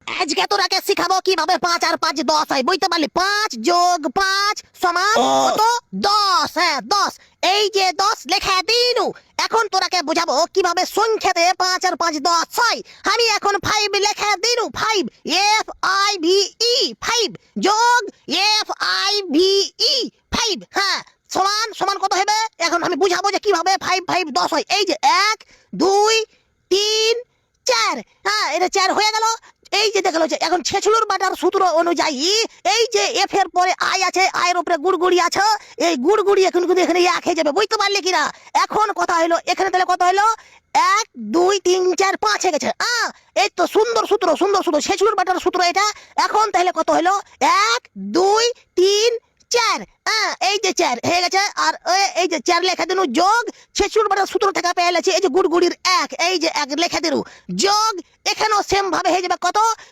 আজকে তোরাকে শিখাবো কিভাবে 5 আর 5 10 হয়, বুঝতে পারলি? 5 যোগ 5 সমান কত? 10। হ্যাঁ 10। এই যে 10 লেখা দিনু। এখন তোরাকে বুঝাবো কিভাবে সংখ্যাতে 5 আর 5 10 হয়। আমি এখন 5 লেখা Dinu. 5 F I V E 5 যোগ এফ আই ভি ই 5। হ্যাঁ সমান সমান কত হবে? এখন আমি বুঝাবো যে কিভাবে 5 5 10 হয়। এই যে 1 2 3 4। হ্যাঁ এটা 4 হয়ে গেল। এই যে দেখলো যে এখন ছেছুলুর বাটার সূত্র অনুযায়ী এই যে এফ এর পরে আই আছে, আয়ের উপরে গুড়গুড়ি আছে, এই গুড়গুড়ি এখন কিন্তু এখানে এক হয়ে যাবে, বুঝতে পারলে কিনা? এখন কথা হলো এখানে তাহলে কত হলো? 1 2 3 4 5 হয়ে গেছে। এই তো সুন্দর সূত্র, সুন্দর সূত্র, ছেছুলুর বাটার সূত্র এটা। এখন তাহলে কত হলো? 1 2 3 4। এই যে 4 হয়ে গেছে। আর এই যে 4 লেখা দিনু যোগ ছেছুলুর বাটার সূত্র থেকে পেয়ে গেছে এই যে গুড়গুড়ির 1, এই যে 1 লেখা দিনু যোগ এখানেও সেম ভাবে হয়ে যাবে কত?